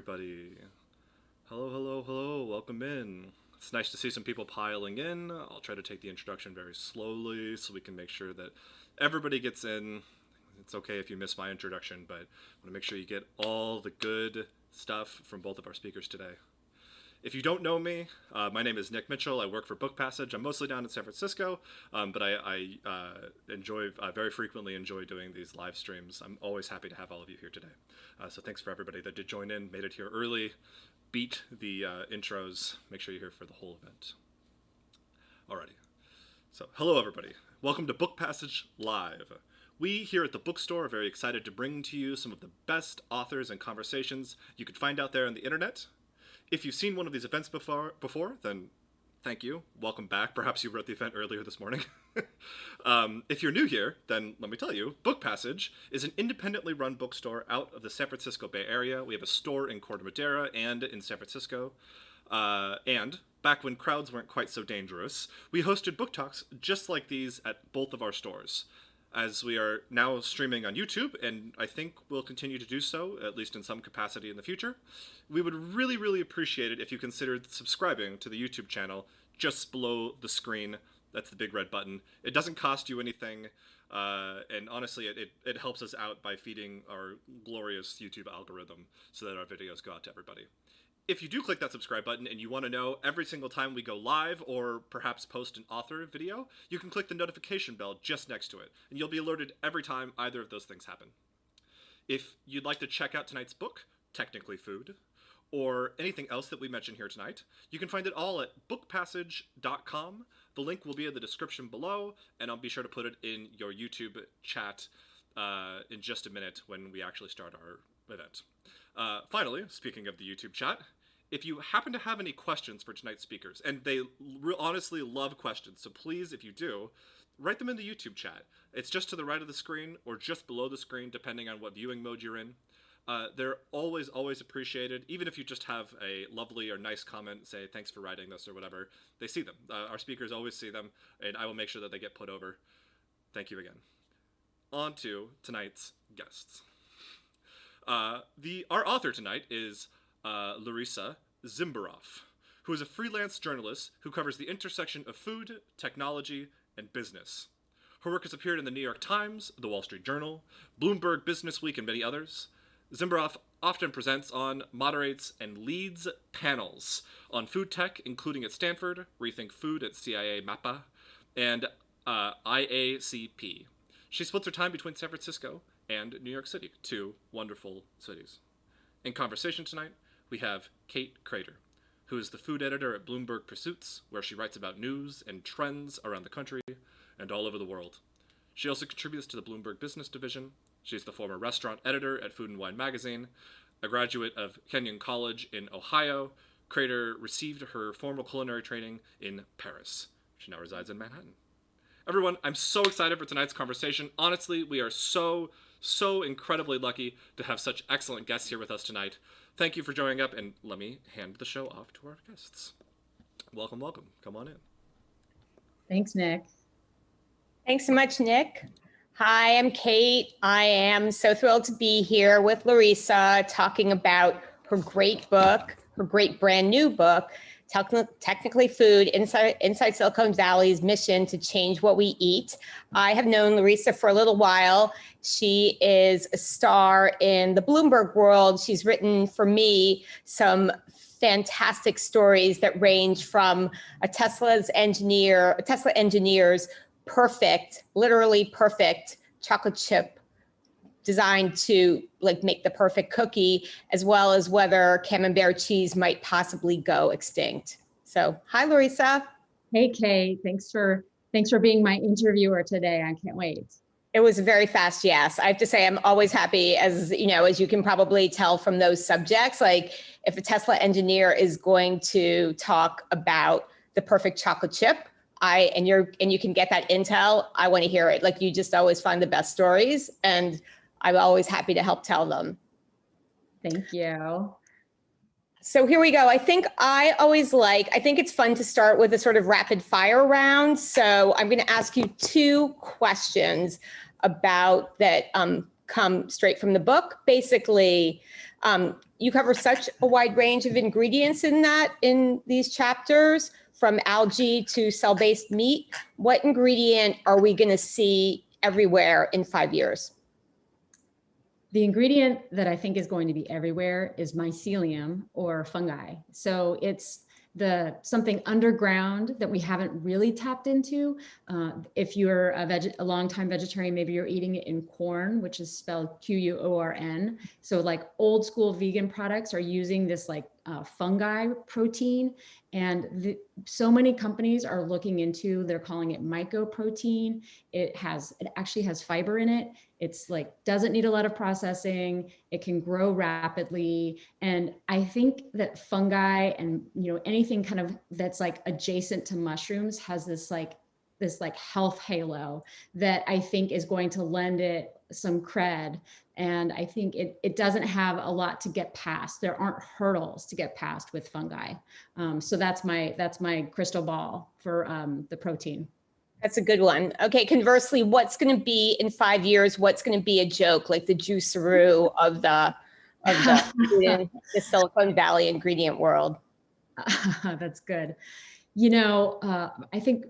everybody. Hello, hello, hello. Welcome in. It's nice to see some people piling in. I'll try to take the introduction very slowly so we can make sure that everybody gets in. It's okay if you miss my introduction, but I want to make sure you get all the good stuff from both of our speakers today. If you don't know me, my name is Nick Mitchell. I work for Book Passage. I'm mostly down in San Francisco, but I very frequently enjoy doing these live streams. I'm always happy to have all of you here today. So thanks for everybody that did join in, made it here early, beat the intros. Make sure you're here for the whole event. Alrighty. So hello everybody. Welcome to Book Passage Live. We here at the bookstore are very excited to bring to you some of the best authors and conversations you could find out there on the internet. If you've seen one of these events before, then thank you. Welcome back. Perhaps you were at the event earlier this morning. If you're new here, then let me tell you, Book Passage is an independently run bookstore out of the San Francisco Bay Area. We have a store in Corte Madera and in San Francisco. And back when crowds weren't quite so dangerous, we hosted book talks just like these at both of our stores. As we are now streaming on YouTube, and I think we'll continue to do so, at least in some capacity in the future, we would really, really appreciate it if you considered subscribing to the YouTube channel just below the screen. That's the big red button. It doesn't cost you anything, and honestly, it helps us out by feeding our glorious YouTube algorithm so that our videos go out to everybody. If you do click that subscribe button and you want to know every single time we go live or perhaps post an author video, you can click the notification bell just next to it, and you'll be alerted every time either of those things happen. If you'd like to check out tonight's book, Technically Food, or anything else that we mentioned here tonight, you can find it all at bookpassage.com. The link will be in the description below, and I'll be sure to put it in your YouTube chat in just a minute when we actually start our event. Finally, speaking of the YouTube chat, if you happen to have any questions for tonight's speakers, and they honestly love questions, so please, if you do, write them in the YouTube chat. It's just to the right of the screen or just below the screen, depending on what viewing mode you're in. They're always, always appreciated. Even if you just have a lovely or nice comment, say, thanks for writing this or whatever, they see them. Our speakers always see them, and I will make sure that they get put over. Thank you again. On to tonight's guests. Our author tonight is Larissa Zimberowiął, who is a freelance journalist who covers the intersection of food, technology, and business. Her work has appeared in the New York Times, the Wall Street Journal, Bloomberg Businessweek, and many others. Zimberowiął often presents on, moderates, and leads panels on food tech, including at Stanford, Rethink Food at CIA MAPA, and IACP. She splits her time between San Francisco and New York City, two wonderful cities. In conversation tonight, we have Kate Krader, who is the food editor at Bloomberg Pursuits, where she writes about news and trends around the country and all over the world. She also contributes to the Bloomberg Business Division. She's the former restaurant editor at Food and Wine magazine. A graduate of Kenyon College in Ohio, Krader received her formal culinary training in Paris. She now resides in Manhattan. Everyone, I'm so excited for tonight's conversation. Honestly, we are so incredibly lucky to have such excellent guests here with us tonight. Thank you for joining up, and let me hand the show off to our guests. Welcome, welcome. Come on in. Thanks, Nick. Thanks so much, Nick. Hi, I'm Kate. I am so thrilled to be here with Larissa talking about her great book, her great brand new book, Technically Food, Inside Silicon Valley's mission to change what we eat. I have known Larissa for a little while. She is a star in the Bloomberg world. She's written for me some fantastic stories that range from a Tesla engineer's perfect, literally perfect chocolate chip designed to make the perfect cookie, as well as whether camembert cheese might possibly go extinct. So, hi, Larissa. Hey, Kate. Thanks for being my interviewer today. I can't wait. It was a very fast yes. I have to say, I'm always happy, as you can probably tell from those subjects. Like, if a Tesla engineer is going to talk about the perfect chocolate chip, and you can get that intel, I want to hear it. Like, you just always find the best stories, and I'm always happy to help tell them. Thank you. So here we go. I think it's fun to start with a sort of rapid fire round. So I'm going to ask you two questions about that come straight from the book. Basically, you cover such a wide range of ingredients in these chapters, from algae to cell-based meat. What ingredient are we going to see everywhere in 5 years? The ingredient that I think is going to be everywhere is mycelium, or fungi. So it's something underground that we haven't really tapped into. If you're a longtime vegetarian, maybe you're eating it in corn, which is spelled Quorn. So like old school vegan products are using this like fungi protein, and so many companies are looking into, they're calling it mycoprotein. It actually has fiber in it. It's like, doesn't need a lot of processing. It can grow rapidly. And I think that fungi and, anything kind of that's like adjacent to mushrooms has this health halo that I think is going to lend it some cred. And I think it doesn't have a lot to get past. There aren't hurdles to get past with fungi. So that's my crystal ball for the protein. That's a good one. Okay, conversely, what's going to be in 5 years? What's going to be a joke, like the juiceroo of the Silicon Valley ingredient world? That's good. I think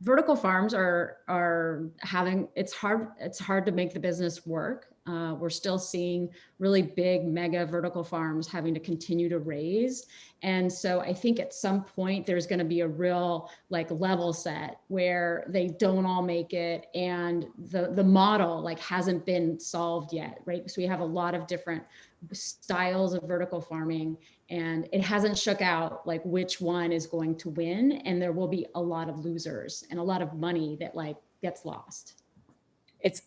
vertical farms are having, it's hard to make the business work. We're still seeing really big mega vertical farms having to continue to raise. And so I think at some point there's going to be a real level set where they don't all make it, and the model hasn't been solved yet, right? So we have a lot of different styles of vertical farming, and it hasn't shook out which one is going to win, and there will be a lot of losers and a lot of money that gets lost.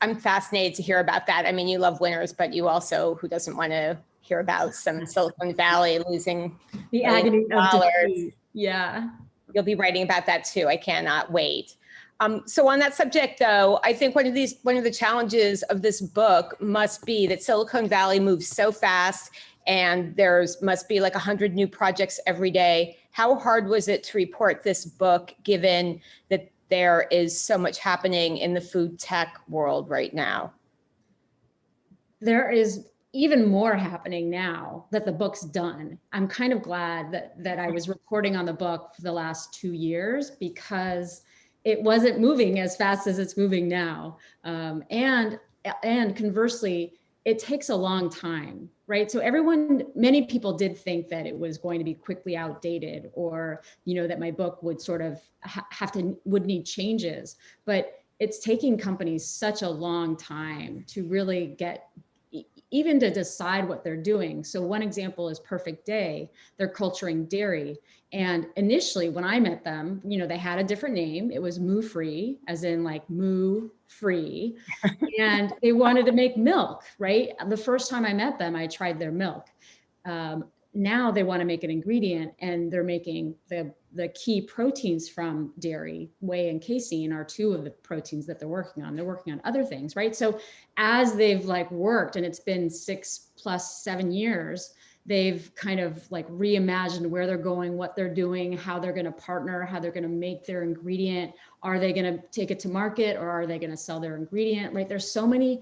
I'm fascinated to hear about that. I mean, you love winners, but you also, who doesn't want to hear about some Silicon Valley losing the agony of dollars? Yeah. You'll be writing about that too. I cannot wait. So on that subject, though, I think one of the challenges of this book must be that Silicon Valley moves so fast, and must be 100 new projects every day. How hard was it to report this book, given that there is so much happening in the food tech world right now? There is even more happening now that the book's done. I'm kind of glad that I was reporting on the book for the last 2 years, because it wasn't moving as fast as it's moving now. And conversely, it takes a long time, right? So many people did think that it was going to be quickly outdated, or, that my book would sort of would need changes, but it's taking companies such a long time to really even to decide what they're doing. So one example is Perfect Day. They're culturing dairy. And initially when I met them, they had a different name. It was Moo Free, as in moo free. And they wanted to make milk, right? The first time I met them, I tried their milk. Now they want to make an ingredient, and they're making the key proteins from dairy. Whey and casein are two of the proteins that they're working on. They're working on other things, right? So as they've worked, and it's been 6 plus 7 years, they've kind of reimagined where they're going, what they're doing, how they're going to partner, how they're going to make their ingredient. Are they going to take it to market, or are they going to sell their ingredient, right? There's so many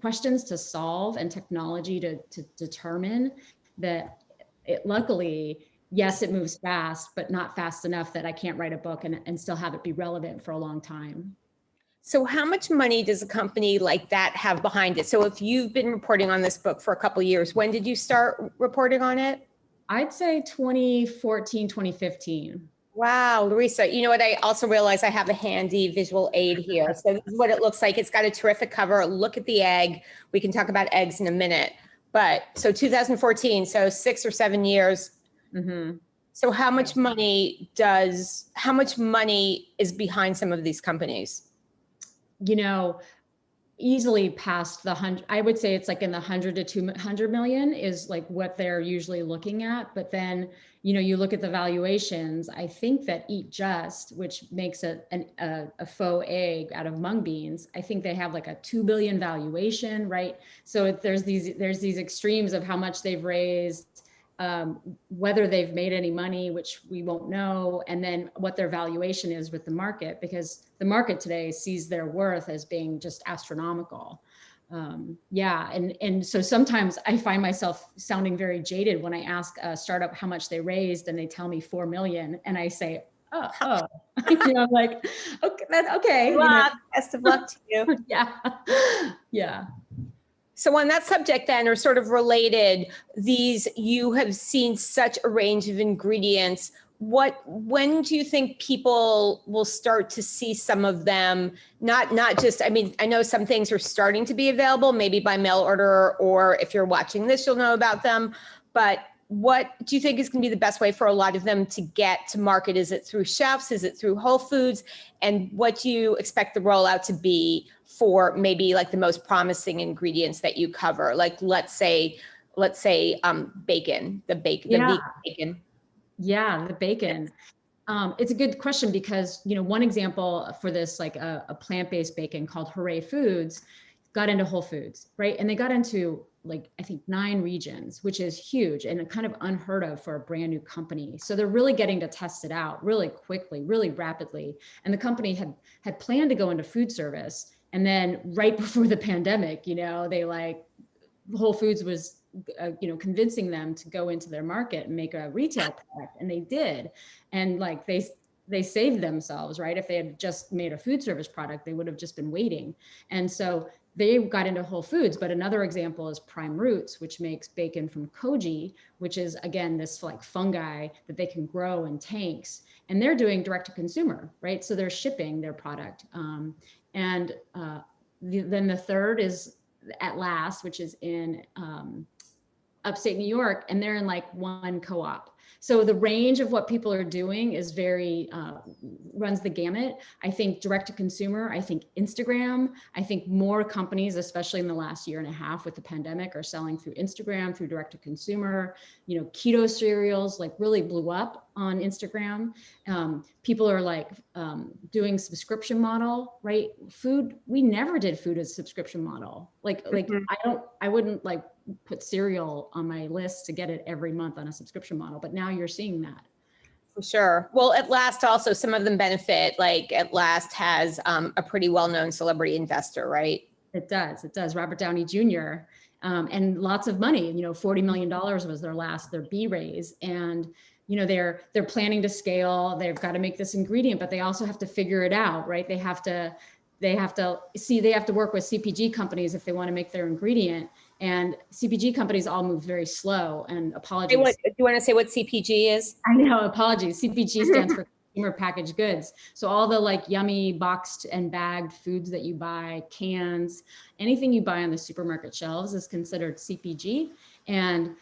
questions to solve and technology to determine that luckily, yes, it moves fast, but not fast enough that I can't write a book and still have it be relevant for a long time. So how much money does a company like that have behind it? So if you've been reporting on this book for a couple of years, when did you start reporting on it? I'd say 2014, 2015. Wow, Larissa, you know what? I also realized I have a handy visual aid here. So this is what it looks like. It's got a terrific cover. Look at the egg. We can talk about eggs in a minute. But so 2014, so 6 or 7 years. Mm-hmm. So how much money is behind some of these companies? Easily past the 100. I would say it's in the 100 to 200 million is what they're usually looking at. But then, you look at the valuations. I think that Eat Just, which makes a faux egg out of mung beans, I think they have a 2 billion valuation, right? So there's these extremes of how much they've raised, whether they've made any money, which we won't know, and then what their valuation is with the market, because the market today sees their worth as being just astronomical. Yeah. And so sometimes I find myself sounding very jaded when I ask a startup how much they raised and they tell me 4 million. And I say, oh, I'm like, okay, that's okay. Good luck. Best of luck to you. Yeah. Yeah. So on that subject then, or sort of related, you have seen such a range of ingredients. When do you think people will start to see some of them? Not just, I mean, I know some things are starting to be available, maybe by mail order, or if you're watching this, you'll know about them. But what do you think is going to be the best way for a lot of them to get to market? Is it through chefs? Is it through Whole Foods? And what do you expect the rollout to be for maybe like the most promising ingredients that you cover? Like, let's say bacon, the vegan bacon. Yeah, the bacon. It's a good question because, one example for this, like a plant-based bacon called Hooray Foods, got into Whole Foods, right? And they got into like, I think 9 regions, which is huge and kind of unheard of for a brand new company. So they're really getting to test it out really quickly, really rapidly. And the company had planned to go into food service. And then right before the pandemic, they Whole Foods was, convincing them to go into their market and make a retail product. And they did. And like, they saved themselves, right? If they had just made a food service product, they would have just been waiting. And so they got into Whole Foods. But another example is Prime Roots, which makes bacon from koji, which is, again, this like fungi that they can grow in tanks. And they're doing direct to consumer, right? So they're shipping their product. Then the third is At Last, which is in upstate New York, and they're in like one co-op. So the range of what people are doing is very, runs the gamut. I think direct to consumer, I think Instagram, I think more companies, especially in the last year and a half with the pandemic, are selling through Instagram, through direct to consumer. Keto cereals like really blew up on Instagram. People are like doing subscription model, right? Food, we never did food as subscription model. I wouldn't like put cereal on my list to get it every month on a subscription model, but now you're seeing that. For sure. Well, At Last also, some of them benefit, like At Last has a pretty well-known celebrity investor, right? It does. Robert Downey Jr. And lots of money, $40 million was their B raise. And, they're planning to scale, they've got to make this ingredient, but they also have to figure it out, right? They have to work with CPG companies if they want to make their ingredient. And CPG companies all move very slow, and apologies. Do you want to say what CPG is? I know, apologies. CPG stands for consumer packaged goods. So all the like yummy boxed and bagged foods that you buy, cans, anything you buy on the supermarket shelves is considered CPG. And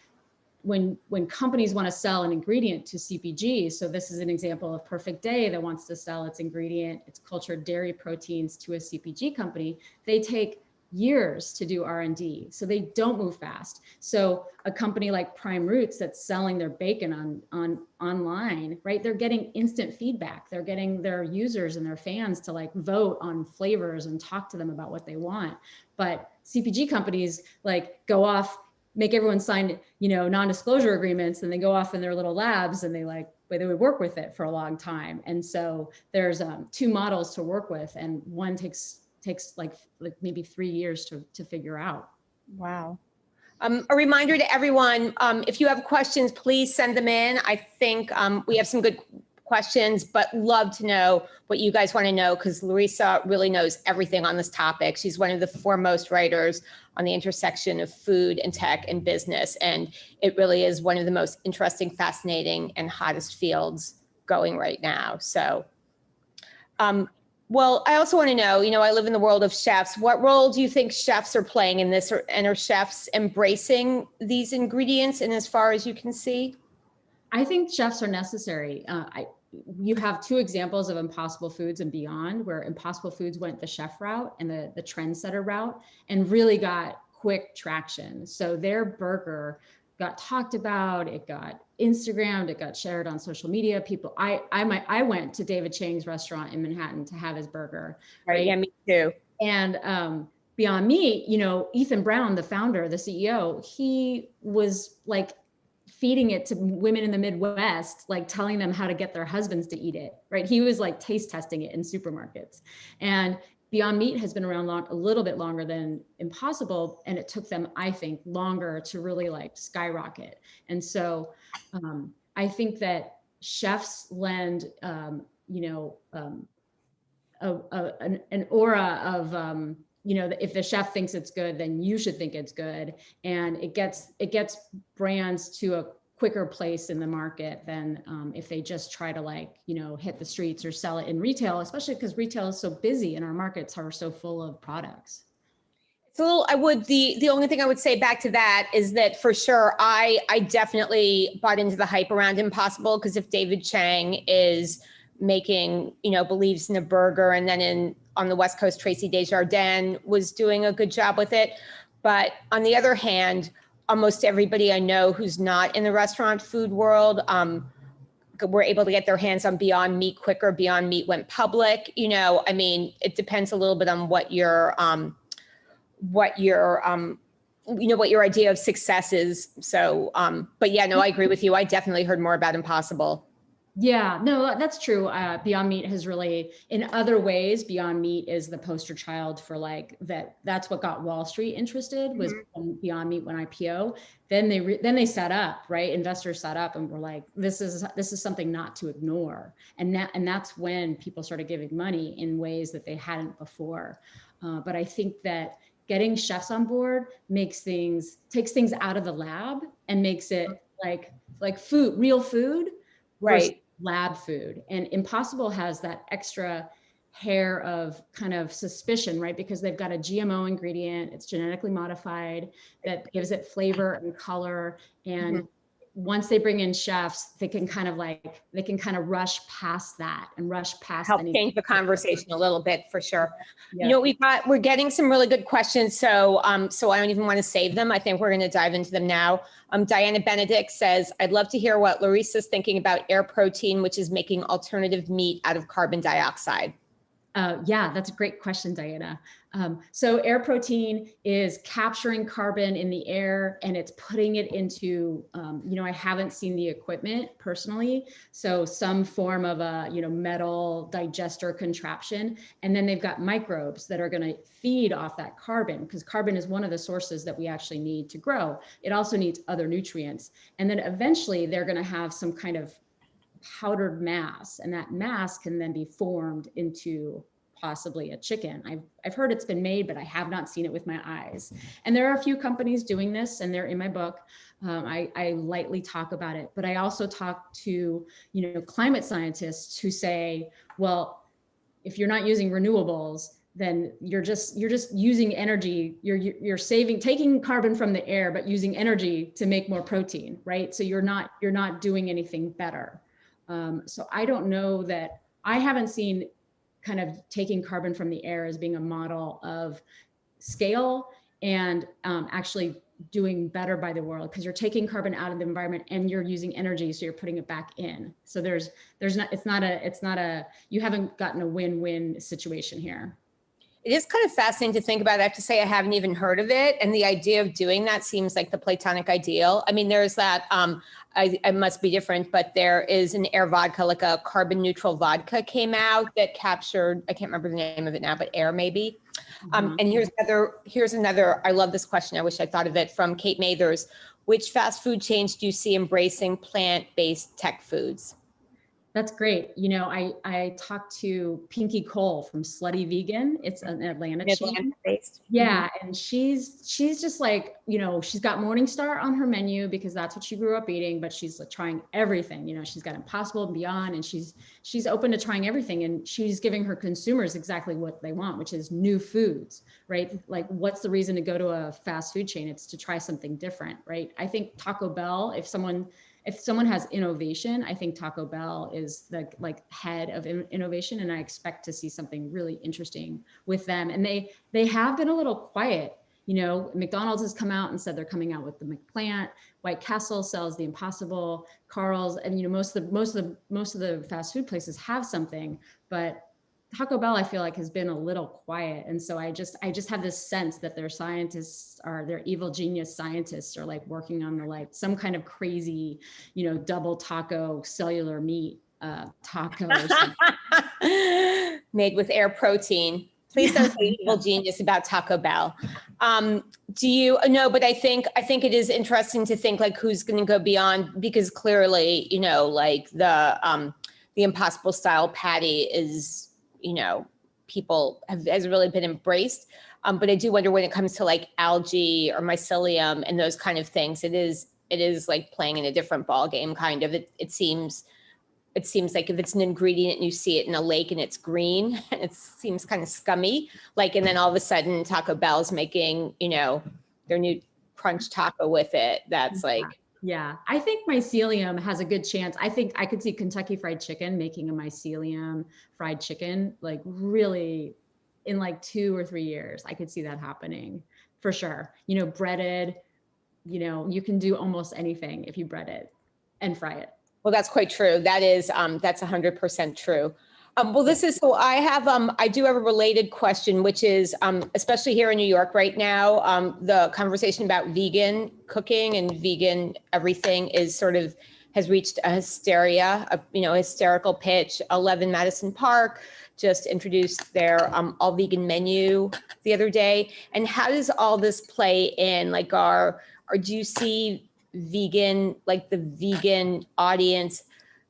when companies want to sell an ingredient to CPG, so this is an example of Perfect Day that wants to sell its ingredient, its cultured dairy proteins, to a CPG company, they take years to do R&D. So they don't move fast. So a company like Prime Roots that's selling their bacon on online, right? They're getting instant feedback. They're getting their users and their fans to like vote on flavors and talk to them about what they want. But CPG companies like go off, make everyone sign, non-disclosure agreements, and they go off in their little labs and they would work with it for a long time. And so there's 2 models to work with, and one takes like maybe 3 years to figure out. Wow. A reminder to everyone, if you have questions, please send them in. I think we have some good questions, but love to know what you guys want to know, because Larissa really knows everything on this topic. She's one of the foremost writers on the intersection of food and tech and business. And it really is one of the most interesting, fascinating, and hottest fields going right now. So, well, I also want to know, I live in the world of chefs. What role do you think chefs are playing in this, and are chefs embracing these ingredients? And as far as you can see? I think chefs are necessary. You have 2 examples of Impossible Foods and Beyond, where Impossible Foods went the chef route and the trendsetter route and really got quick traction. So their burger got talked about, it got Instagrammed, it got shared on social media. People, I went to David Chang's restaurant in Manhattan to have his burger. Right? Yeah, me too. And Beyond Meat, Ethan Brown, the founder, the CEO, he was like feeding it to women in the Midwest, like telling them how to get their husbands to eat it, right? He was like taste testing it in supermarkets. And Beyond Meat has been around a little bit longer than Impossible, and it took them, I think, longer to really like skyrocket. And so I think that chefs lend, an aura of, if the chef thinks it's good, then you should think it's good, and it gets brands to a quicker place in the market than if they just try to like, hit the streets or sell it in retail, especially because retail is so busy and our markets are so full of products. It's a little, the only thing I would say back to that is that for sure, I definitely bought into the hype around Impossible, because if David Chang is making, believes in a burger, and then on the West Coast, Tracy Desjardins was doing a good job with it. But on the other hand, almost everybody I know who's not in the restaurant food world were able to get their hands on Beyond Meat quicker. Beyond Meat went public. It depends a little bit on what your idea of success is. So, but yeah, no, I agree with you. I definitely heard more about Impossible. Yeah, no, that's true. Beyond Meat has really, in other ways, Beyond Meat is the poster child for like that. That's what got Wall Street interested, was when Beyond Meat went IPO. Then they set up, right? Investors set up and were like, this is something not to ignore. And that's when people started giving money in ways that they hadn't before. But I think that getting chefs on board takes things out of the lab and makes it like food, real food. Right. Lab food. And Impossible has that extra hair of kind of suspicion, right? Because they've got a GMO ingredient, it's genetically modified, that gives it flavor and color. And once they bring in chefs, they can kind of rush past that and rush past help change the conversation a little bit, for sure. Yeah. We're getting some really good questions. So I don't even want to save them. I think we're going to dive into them now. Diana Benedict says, I'd love to hear what Larissa's thinking about air protein, which is making alternative meat out of carbon dioxide. Yeah, that's a great question, Diana. So air protein is capturing carbon in the air and it's putting it into, I haven't seen the equipment personally. So some form of a, metal digester contraption. And then they've got microbes that are going to feed off that carbon, because carbon is one of the sources that we actually need to grow. It also needs other nutrients. And then eventually they're going to have some kind of powdered mass, and that mass can then be formed into possibly a chicken. I've heard it's been made, but I have not seen it with my eyes. And there are a few companies doing this, and they're in my book. I lightly talk about it, but I also talk to, climate scientists who say, well, if you're not using renewables, then you're just using energy. You're taking carbon from the air, but using energy to make more protein, right? So you're not doing anything better. So I don't know that, I haven't seen kind of taking carbon from the air as being a model of scale and actually doing better by the world, because you're taking carbon out of the environment and you're using energy, so you're putting it back in. So you haven't gotten a win-win situation here. It is kind of fascinating to think about. I have to say, I haven't even heard of it. And the idea of doing that seems like the Platonic ideal. I mean, there's that, I must be different, but there is an air vodka, like a carbon neutral vodka came out that captured, I can't remember the name of it now, but air maybe. And here's another, I love this question. I wish I thought of it, from Kate Mathers. Which fast food chains do you see embracing plant-based tech foods? That's great. I talked to Pinky Cole from Slutty Vegan. It's an Atlanta based. Yeah. And she's just like, she's got Morningstar on her menu because that's what she grew up eating, but she's like trying everything. She's got Impossible and Beyond, and she's open to trying everything. And she's giving her consumers exactly what they want, which is new foods, right? Like, what's the reason to go to a fast food chain? It's to try something different, right? I think Taco Bell, if someone has innovation, I think Taco Bell is the head of innovation, and I expect to see something really interesting with them. And they have been a little quiet. McDonald's has come out and said they're coming out with the McPlant. White Castle sells the Impossible. Carl's, and most of the fast food places have something, but Taco Bell, I feel like, has been a little quiet. And so I just have this sense that their evil genius scientists are like working on some kind of crazy, double taco cellular meat taco. Made with air protein. Please don't say evil genius about Taco Bell. Do you no, but I think it is interesting to think like who's going to go beyond, because clearly, you know, like the Impossible style patty is, you know, has really been embraced. But I do wonder when it comes to like algae or mycelium and those kind of things, it is like playing in a different ball game kind of. It seems like if it's an ingredient and you see it in a lake and it's green, it seems kind of scummy. Like, and then all of a sudden Taco Bell's making, you know, their new crunch taco with it. That's like, yeah, I think mycelium has a good chance. I think I could see Kentucky Fried Chicken making a mycelium fried chicken, like really in like 2 or 3 years. I could see that happening for sure. You know, breaded, you know, you can do almost anything if you bread it and fry it. well, that's quite true. That's 100% true. Well, this is, so I do have a related question, which is, especially here in New York right now, the conversation about vegan cooking and vegan everything has reached a hysterical pitch. 11 Madison Park just introduced their all vegan menu the other day. And how does all this play in? Like, do you see the vegan audience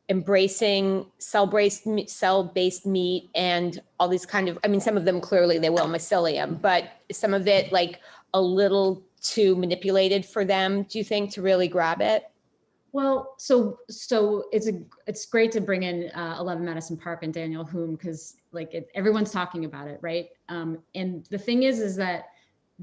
embracing cell-based meat and all these kind of, I mean, some of them clearly they will mycelium, but some of it like a little too manipulated for them, do you think, to really grab it? Well, so it's great to bring in 11 Madison Park and Daniel Hume, because like everyone's talking about it, right? And the thing is that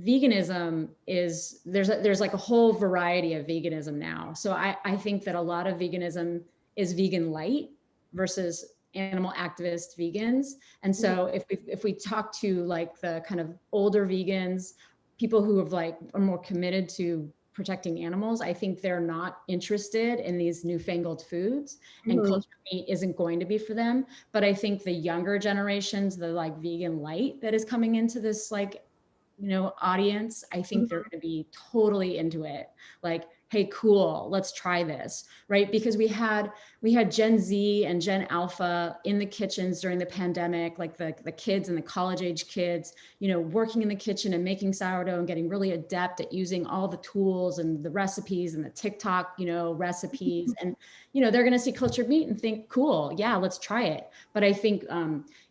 veganism is there's like a whole variety of veganism now. So I think that a lot of veganism is vegan light versus animal activist vegans. And so if we talk to like the kind of older vegans, people who have like are more committed to protecting animals, I think they're not interested in these newfangled foods, and cultured meat isn't going to be for them. But I think the younger generations, the like vegan light that is coming into this like, you know, audience, I think they're going to be totally into it. Like, hey, cool, let's try this, right? Because we had Gen Z and Gen Alpha in the kitchens during the pandemic, like the kids and the college age kids, you know, working in the kitchen and making sourdough and getting really adept at using all the tools and the recipes and the TikTok, you know, recipes. And, you know, they're going to see cultured meat and think, cool, yeah, let's try it. But I think,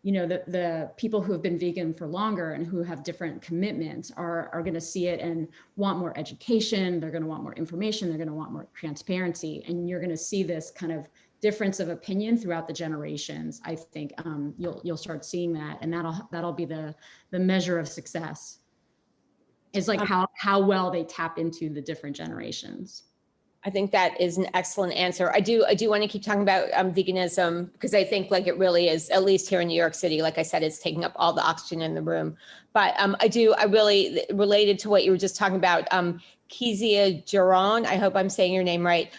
you know, the people who have been vegan for longer and who have different commitments are going to see it and want more education. They're going to want more information. They're going to want more transparency. And you're going to see this kind of difference of opinion throughout the generations. I think you'll start seeing that, and that'll be the measure of success. Is like how well they tap into the different generations. I think that is an excellent answer. I do want to keep talking about veganism, because I think like it really is, at least here in New York City, like I said, it's taking up all the oxygen in the room. But I really related to what you were just talking about, Kezia Giron, I hope I'm saying your name right.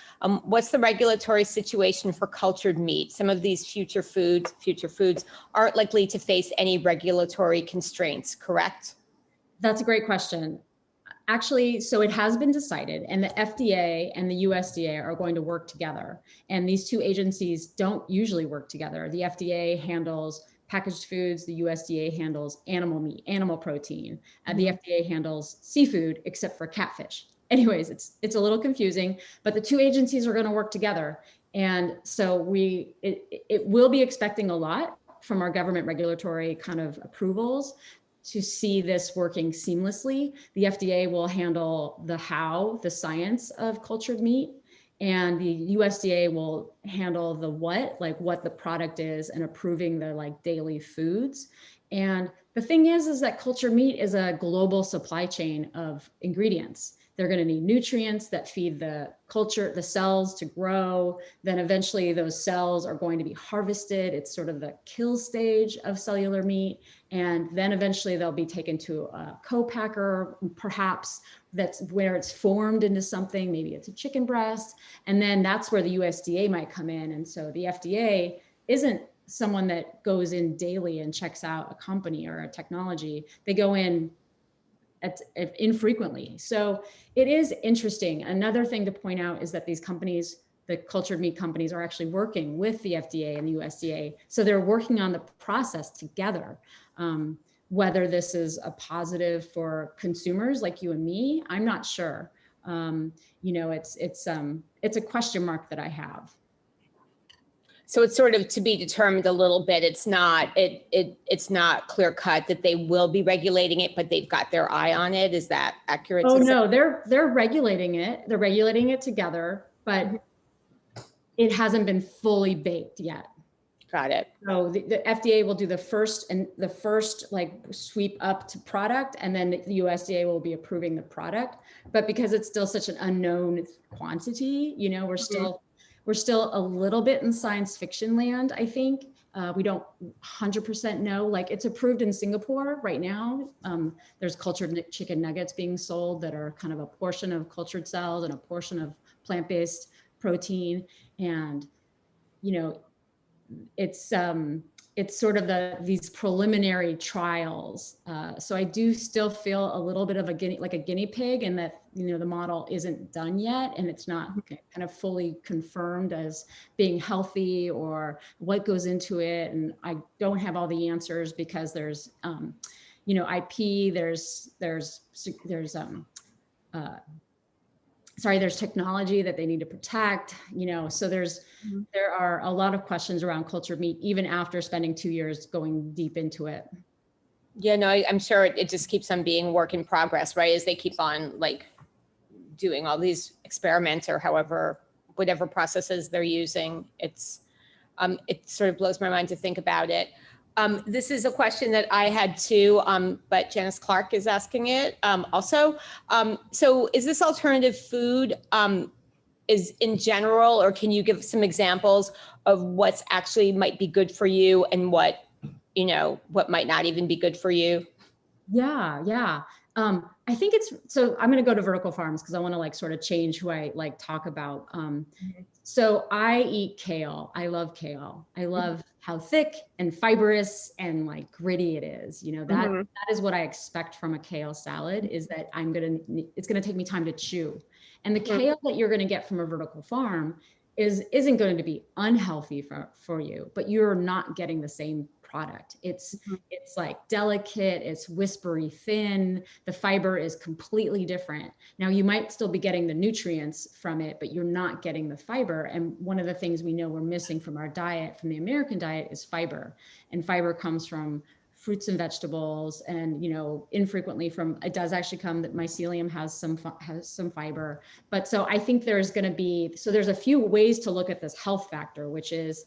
What's the regulatory situation for cultured meat? Some of these future foods aren't likely to face any regulatory constraints, correct? That's a great question. Actually, so it has been decided, and the FDA and the USDA are going to work together. And these two agencies don't usually work together. The FDA handles packaged foods, the USDA handles animal meat, animal protein, and the FDA handles seafood, except for catfish. Anyways, it's a little confusing, but the two agencies are going to work together. And so it will be expecting a lot from our government regulatory kind of approvals to see this working seamlessly. The FDA will handle the science of cultured meat, and the USDA will handle the what, like what the product is and approving the like daily foods. And the thing is that cultured meat is a global supply chain of ingredients. They're going to need nutrients that feed the cells to grow. Then eventually those cells are going to be harvested. It's sort of the kill stage of cellular meat. And then eventually they'll be taken to a co-packer, perhaps that's where it's formed into something. Maybe it's a chicken breast. And then that's where the USDA might come in. And so the FDA isn't someone that goes in daily and checks out a company or a technology. They go in infrequently. So it is interesting. Another thing to point out is that these companies, the cultured meat companies, are actually working with the FDA and the USDA. So they're working on the process together. whether this is a positive for consumers like you and me, I'm not sure. It's a question mark that I have. So it's sort of to be determined a little bit. It's not clear cut that they will be regulating it, but they've got their eye on it. Is that accurate? Oh no, they're regulating it. They're regulating it together, but it hasn't been fully baked yet. Got it. So the FDA will do the first like sweep up to product, and then the USDA will be approving the product. But because it's still such an unknown quantity, we're still a little bit in science fiction land, I think. We don't 100% know. Like, it's approved in Singapore right now. There's cultured chicken nuggets being sold that are kind of a portion of cultured cells and a portion of plant-based protein. And, it's sort of these preliminary trials. So I do still feel a little bit of a guinea pig, in that, the model isn't done yet, and it's not kind of fully confirmed as being healthy or what goes into it. And I don't have all the answers because there's, IP, there's technology that they need to protect, so there are a lot of questions around cultured meat, even after spending 2 years going deep into it. Yeah, no, I'm sure it just keeps on being work in progress, right? As they keep on like doing all these experiments or whatever processes they're using. It sort of blows my mind to think about it. This is a question that I had too, but Janice Clark is asking it also. So is this alternative food is in general, or can you give some examples of what's actually might be good for you and what might not even be good for you? Yeah. I think so I'm going to go to vertical farms because I want to sort of change who I talk about. So I eat kale. I love kale. I love how thick and fibrous and gritty it is. That is what I expect from a kale salad, is that it's going to take me time to chew. And the kale that you're going to get from a vertical farm isn't going to be unhealthy for you, but you're not getting the same product. It's delicate, it's whispery thin, the fiber is completely different. Now, you might still be getting the nutrients from it, but you're not getting the fiber. And one of the things we know we're missing from our diet, from the American diet, is fiber. And fiber comes from fruits and vegetables, and infrequently it does actually come, that mycelium has some fiber. But so I think there's a few ways to look at this health factor, which is,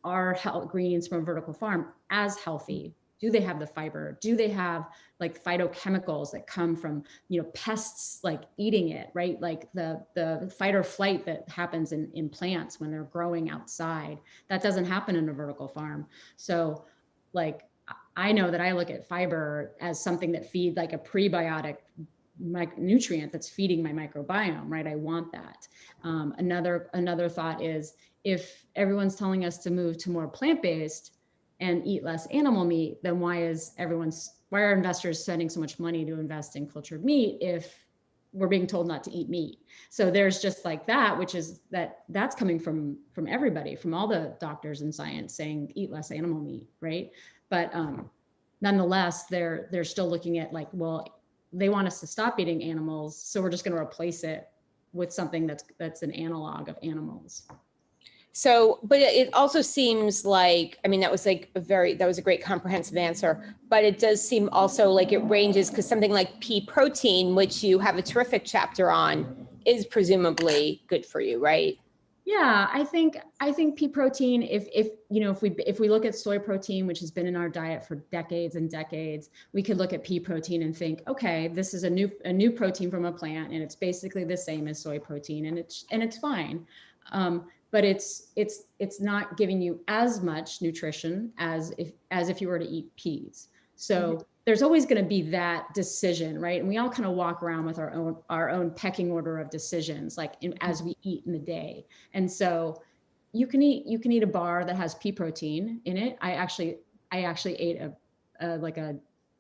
are greens from a vertical farm as healthy? Do they have the fiber? Do they have phytochemicals that come from pests eating it, right? Like the fight or flight that happens in plants when they're growing outside, that doesn't happen in a vertical farm. So I know that I look at fiber as something that feeds a prebiotic nutrient that's feeding my microbiome, right? I want that. Another thought is, if everyone's telling us to move to more plant-based and eat less animal meat, then why are investors spending so much money to invest in cultured meat if we're being told not to eat meat? So there's just that, which is that's coming from everybody, from all the doctors in science saying eat less animal meat, right? But nonetheless, they're still looking at they want us to stop eating animals, so we're just going to replace it with something that's an analog of animals. So, but it also seems that was a great comprehensive answer, but it does seem also like it ranges, because something like pea protein, which you have a terrific chapter on, is presumably good for you, right? Yeah, I think pea protein, if we look at soy protein, which has been in our diet for decades and decades, we could look at pea protein and think, okay, this is a new protein from a plant, and it's basically the same as soy protein, and it's fine. But it's not giving you as much nutrition as if you were to eat peas. So there's always going to be that decision, right? And we all kind of walk around with our own pecking order of decisions, as we eat in the day. And so you can eat a bar that has pea protein in it. I actually ate a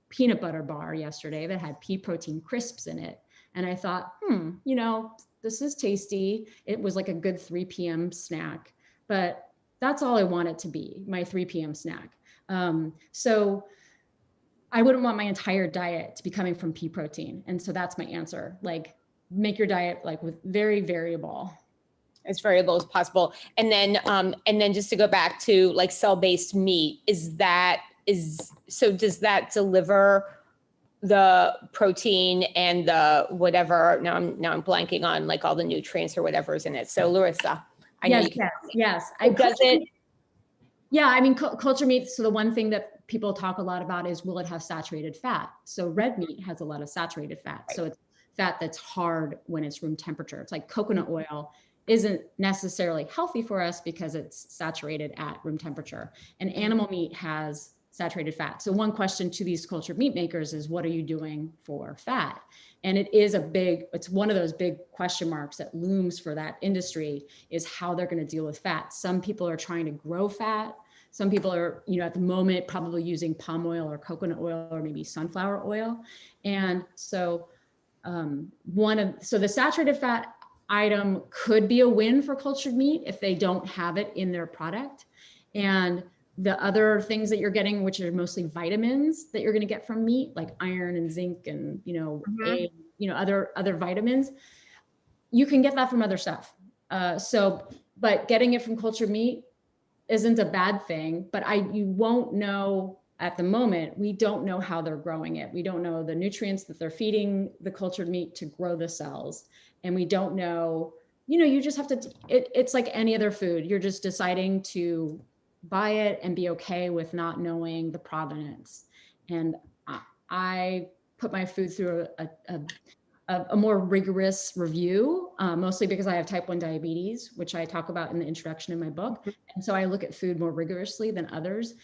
peanut butter bar yesterday that had pea protein crisps in it, and I thought, this is tasty. It was a good 3 p.m. snack, but that's all I want it to be, my 3 p.m. snack. So I wouldn't want my entire diet to be coming from pea protein. And so that's my answer. Like, make your diet like with very variable. As variable as possible. And then just to go back to like cell-based meat, does that deliver the protein and the whatever? Now I'm blanking on like all the nutrients or whatever's in it. So Larissa, I know you can. Yes. Does it? Yeah, I mean, culture meat. So the one thing that people talk a lot about is, will it have saturated fat? So red meat has a lot of saturated fat. Right. So it's fat that's hard when it's room temperature. It's like coconut oil isn't necessarily healthy for us because it's saturated at room temperature. And animal meat has saturated fat. So one question to these cultured meat makers is, what are you doing for fat? And it's one of those big question marks that looms for that industry, is how they're going to deal with fat. Some people are trying to grow fat. Some people are, at the moment, probably using palm oil or coconut oil or maybe sunflower oil. And so the saturated fat item could be a win for cultured meat if they don't have it in their product. And the other things that you're getting, which are mostly vitamins that you're going to get from meat, like iron and zinc and, other vitamins, you can get that from other stuff. But getting it from cultured meat isn't a bad thing, but you won't know at the moment. We don't know how they're growing it. We don't know the nutrients that they're feeding the cultured meat to grow the cells. And we don't know, you just have to, it's like any other food. You're just deciding to buy it and be okay with not knowing the provenance. And I put my food through a more rigorous review, mostly because I have type 1 diabetes, which I talk about in the introduction of my book. And so I look at food more rigorously than others.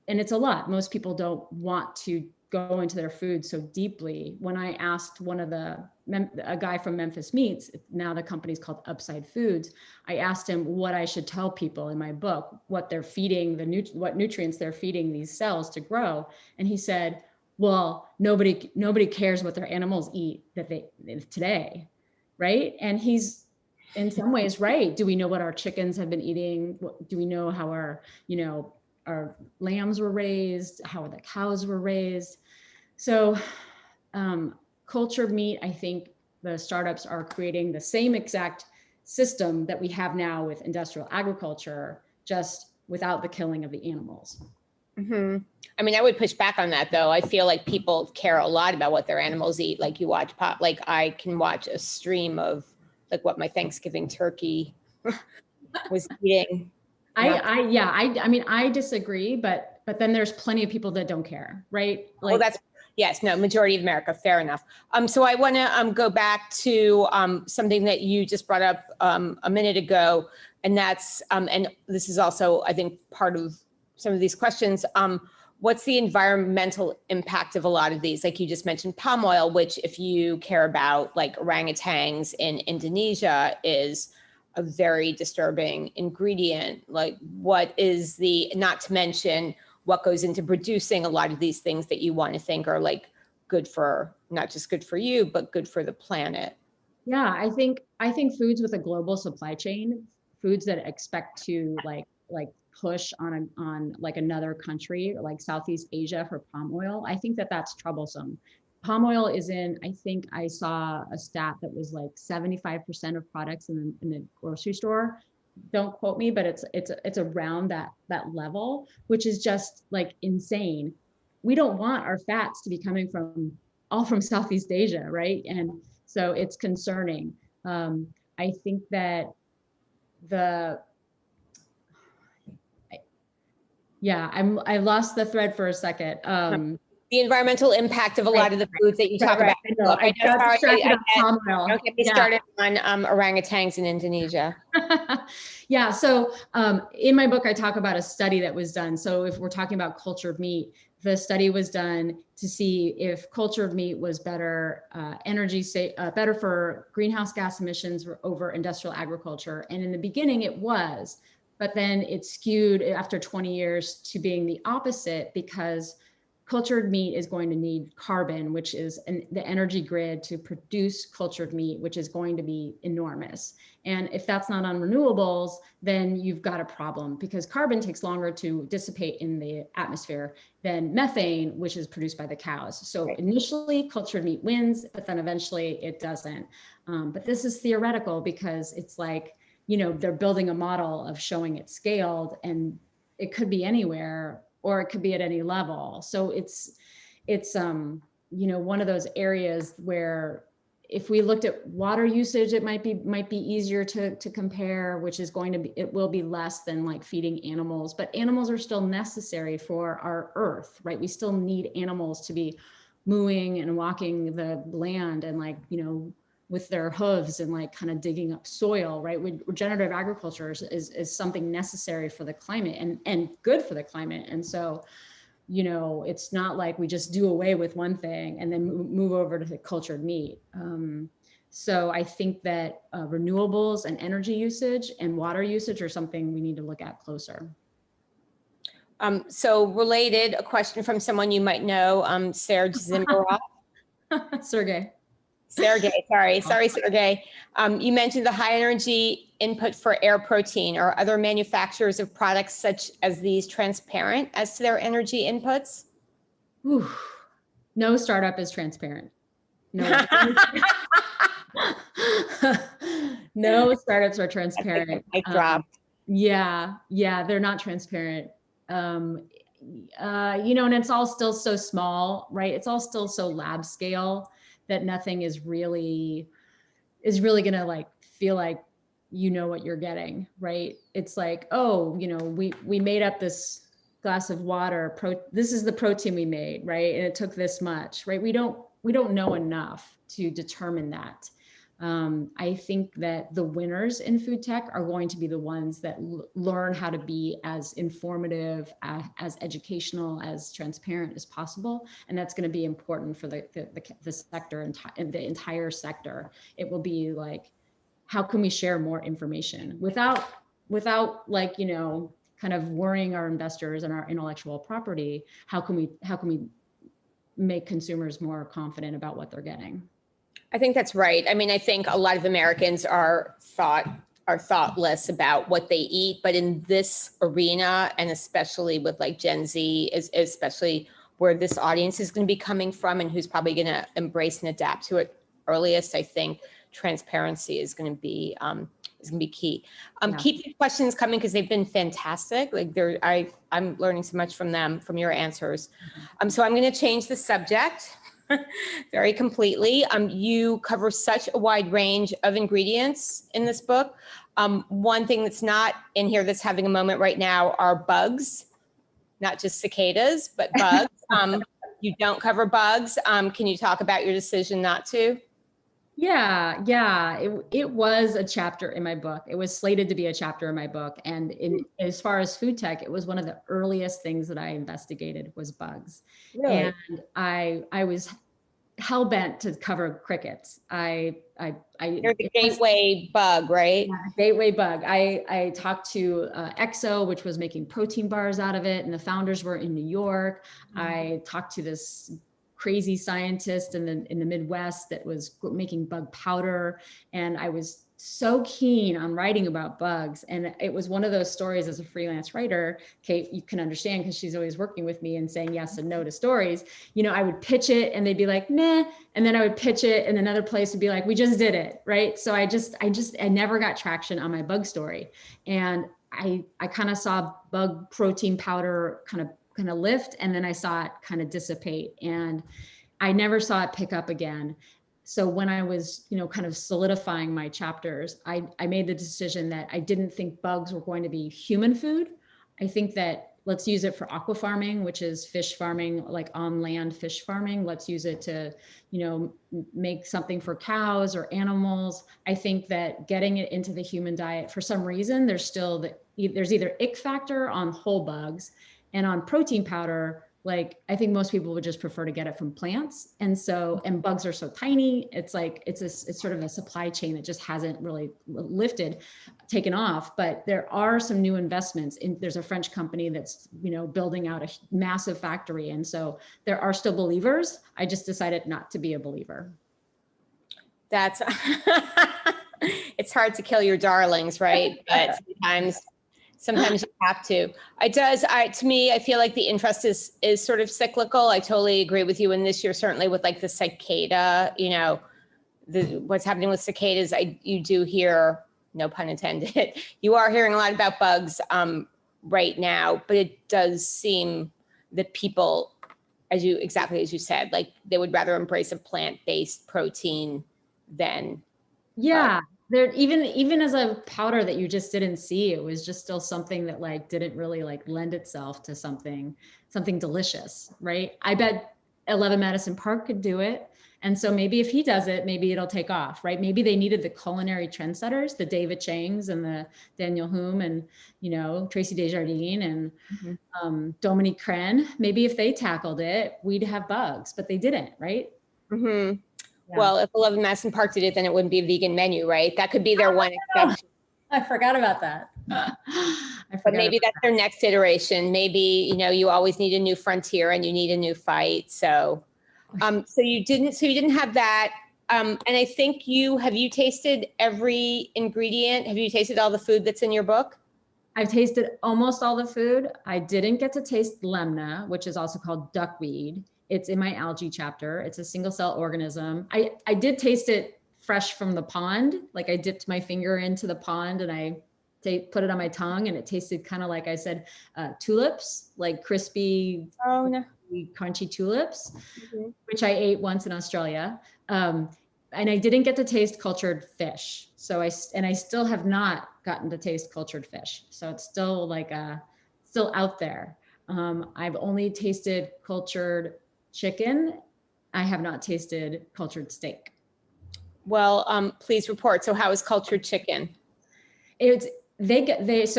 And it's a lot. Most people don't want to go into their food so deeply. When I asked a guy from Memphis Meats, now the company's called Upside Foods, I asked him what I should tell people in my book, what they're feeding, what nutrients they're feeding these cells to grow. And he said, well, nobody cares what their animals eat today, right? And he's in some ways right. Do we know what our chickens have been eating? Do we know how our lambs were raised, how the cows were raised? So cultured meat, I think the startups are creating the same exact system that we have now with industrial agriculture, just without the killing of the animals. Mm-hmm. I mean, I would push back on that, though. I feel like people care a lot about what their animals eat. Like you watch like I can watch a stream of like what my Thanksgiving turkey was eating. I mean, I disagree, but then there's plenty of people that don't care, right? Like, majority of America, fair enough. So I want to go back to something that you just brought up a minute ago, and that's and this is also, I think, part of some of these questions. What's the environmental impact of a lot of these? Like you just mentioned palm oil, which if you care about like orangutans in Indonesia is a very disturbing ingredient. Like what is not to mention what goes into producing a lot of these things that you want to think are like good for, not just good for you, but good for the planet. Yeah, I think foods with a global supply chain, foods that expect to like push on like another country, like Southeast Asia for palm oil, I think that's troublesome. Palm oil is I think I saw a stat that was like 75% of products in the grocery store. Don't quote me, but it's around that level, which is just like insane. We don't want our fats to be coming from Southeast Asia, right? And so it's concerning. I think that I lost the thread for a second. The environmental impact of a lot of the foods that you talk about. Don't get me started on orangutans in Indonesia. Yeah, so in my book, I talk about a study that was done. So if we're talking about cultured meat, the study was done to see if cultured meat was better better for greenhouse gas emissions over industrial agriculture. And in the beginning, it was. But then it skewed after 20 years to being the opposite, because cultured meat is going to need carbon, which is the energy grid to produce cultured meat, which is going to be enormous. And if that's not on renewables, then you've got a problem, because carbon takes longer to dissipate in the atmosphere than methane, which is produced by the cows. So initially cultured meat wins, but then eventually it doesn't. But this is theoretical, because it's like, they're building a model of showing it scaled, and it could be anywhere, or it could be at any level. So it's one of those areas where if we looked at water usage, it might be easier to compare, which is it will be less than like feeding animals, but animals are still necessary for our earth, right? We still need animals to be mooing and walking the land, and like, with their hooves, and like kind of digging up soil, right? Regenerative agriculture is something necessary for the climate, and good for the climate. And so, it's not like we just do away with one thing and then move over to the cultured meat. So I think that renewables and energy usage and water usage are something we need to look at closer. So related, a question from someone you might know, Serge Zimberoપરંە. Sorry, Sergey. You mentioned the high energy input for air protein. Are other manufacturers of products such as these transparent as to their energy inputs? Ooh, no startup is transparent. No. No startups are transparent. Mic drop. Yeah, they're not transparent. And it's all still so small, right? It's all still so lab scale that nothing is really gonna like feel like what you're getting, right? It's like, oh, we made up this glass of water, this is the protein we made, right? And it took this much, right? We don't know enough to determine that. I think that the winners in food tech are going to be the ones that learn how to be as informative, as educational, as transparent as possible. And that's going to be important for the sector and the entire sector. It will be like, how can we share more information without like, kind of worrying our investors and our intellectual property? How can we make consumers more confident about what they're getting? I think that's right. I mean, I think a lot of Americans are thoughtless about what they eat, but in this arena, and especially with like Gen Z, especially where this audience is going to be coming from and who's probably going to embrace and adapt to it earliest, I think transparency is going to be key. Keep these questions coming, because they've been fantastic. Like I'm learning so much from them, from your answers. So I'm going to change the subject very completely. You cover such a wide range of ingredients in this book. One thing that's not in here that's having a moment right now are bugs, not just cicadas, but bugs. You don't cover bugs. Can you talk about your decision not to? Yeah. It was a chapter in my book. It was slated to be a chapter in my book. And as far as food tech, it was one of the earliest things that I investigated was bugs. Really? And I was hell bent to cover crickets. You're the gateway bug, right? Yeah, gateway bug. I talked to Exo, which was making protein bars out of it, and the founders were in New York. I talked to this crazy scientist in the Midwest that was making bug powder, and I was so keen on writing about bugs. And it was one of those stories as a freelance writer, Kate, you can understand, because she's always working with me and saying yes and no to stories. I would pitch it and they'd be like, meh. And then I would pitch it and another place would be like, we just did it. Right. So I never got traction on my bug story. And I kind of saw bug protein powder kind of lift, and then I saw it kind of dissipate, and I never saw it pick up again. So when I was, kind of solidifying my chapters, I made the decision that I didn't think bugs were going to be human food. I think that let's use it for aqua farming, which is fish farming, like on land fish farming. Let's use it to, make something for cows or animals. I think that getting it into the human diet, for some reason, there's either ick factor on whole bugs, and on protein powder, like, I think most people would just prefer to get it from plants. And so, and bugs are so tiny. It's like, it's sort of a supply chain that just hasn't really taken off. But there are some new investments there's a French company that's, building out a massive factory. And so there are still believers. I just decided not to be a believer. That's, it's hard to kill your darlings, right? But sometimes you have to. To me, I feel like the interest is sort of cyclical. I totally agree with you. And this year, certainly with like the cicada, what's happening with cicadas, you do hear, no pun intended, you are hearing a lot about bugs right now, but it does seem that people, exactly as you said, like they would rather embrace a plant-based protein than. Yeah. There, even as a powder that you just didn't see, it was just still something that like didn't really like lend itself to something delicious, right? I bet 11 Madison Park could do it. And so maybe if he does it, maybe it'll take off, right? Maybe they needed the culinary trendsetters, the David Changs and the Daniel Hume and, Tracy Desjardins and Dominique Crenn. Maybe if they tackled it, we'd have bugs, but they didn't, right? Mm-hmm. Yeah. Well, if 11 Madison Park did it, then it wouldn't be a vegan menu, right? That could be their one exception. I forgot about that. But maybe that's their next iteration. Maybe, you always need a new frontier and you need a new fight. So, so you didn't have that. And I think have you tasted every ingredient? Have you tasted all the food that's in your book? I've tasted almost all the food. I didn't get to taste lemna, which is also called duckweed. It's in my algae chapter. It's a single cell organism. I did taste it fresh from the pond. Like I dipped my finger into the pond and I put it on my tongue and it tasted kind of like I said, tulips, like crispy, crunchy tulips, which I ate once in Australia. And I didn't get to taste cultured fish. So I still have not gotten to taste cultured fish. So it's still still out there. I've only tasted cultured chicken. I have not tasted cultured steak. Well, please report. So how is cultured chicken? So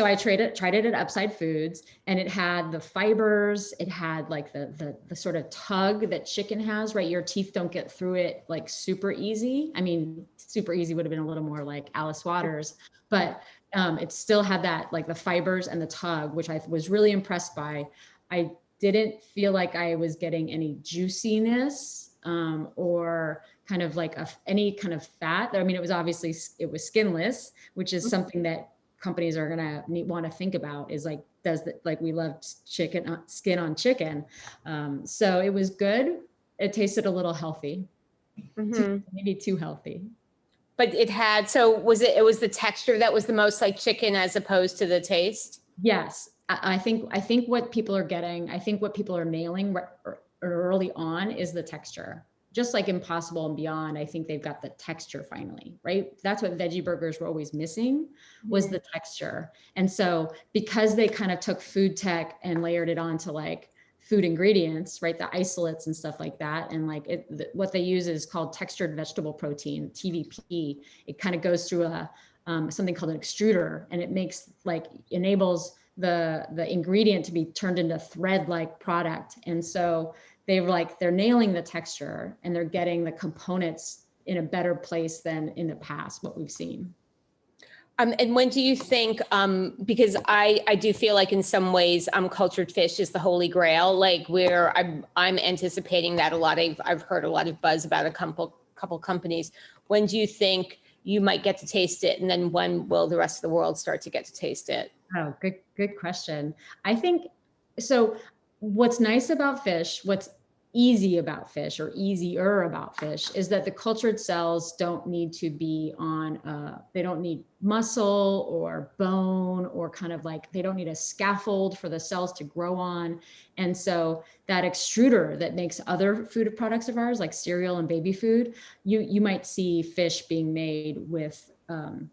I tried it at Upside Foods and it had the fibers. It had like the sort of tug that chicken has, right? Your teeth don't get through it like super easy. I mean, super easy would have been a little more like Alice Waters, but it still had that, like the fibers and the tug, which I was really impressed by. I didn't feel like I was getting any juiciness or kind of like any kind of fat. I mean, it was skinless, which is something that companies are gonna want to think about. Is like, we love chicken skin on chicken. So it was good. It tasted a little healthy, maybe too healthy. But it was the texture that was the most like chicken as opposed to the taste? Yes. I think what people are getting, I think what people are nailing early on is the texture. Just like Impossible and Beyond, I think they've got the texture finally, right? That's what veggie burgers were always missing, was the texture. And so because they kind of took food tech and layered it onto like food ingredients, right? The isolates and stuff like that. And like what they use is called textured vegetable protein, TVP. It kind of goes through something called an extruder, and it enables the ingredient to be turned into thread-like product. And so they're nailing the texture and they're getting the components in a better place than in the past, what we've seen. And when do you think, because I do feel like in some ways cultured fish is the holy grail, like where I'm anticipating that I've heard a lot of buzz about a couple companies. When do you think you might get to taste it? And then when will the rest of the world start to get to taste it? Oh, good question. I think, so what's nice about fish, what's easy about fish or easier about fish is that the cultured cells don't need to be they don't need muscle or bone or kind of like, they don't need a scaffold for the cells to grow on. And so that extruder that makes other food products of ours, like cereal and baby food, you might see fish being made with an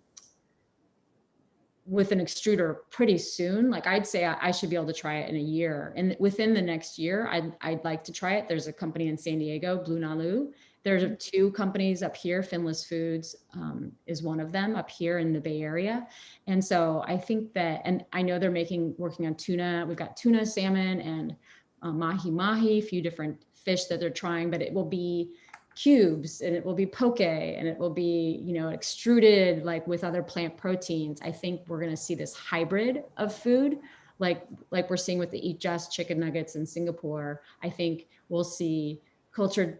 extruder pretty soon. Like I'd say I should be able to try it in a year. And within the next year, I'd like to try it. There's a company in San Diego, Blue Nalu. There's 2 companies up here. Finless Foods is one of them up here in the Bay Area. And so I think that, and I know they're working on tuna. We've got tuna, salmon, and mahi, a few different fish that they're trying, but it will be cubes and it will be poke and it will be, you know, extruded like with other plant proteins. I think we're going to see this hybrid of food, like we're seeing with the Eat Just chicken nuggets in Singapore. I think we'll see cultured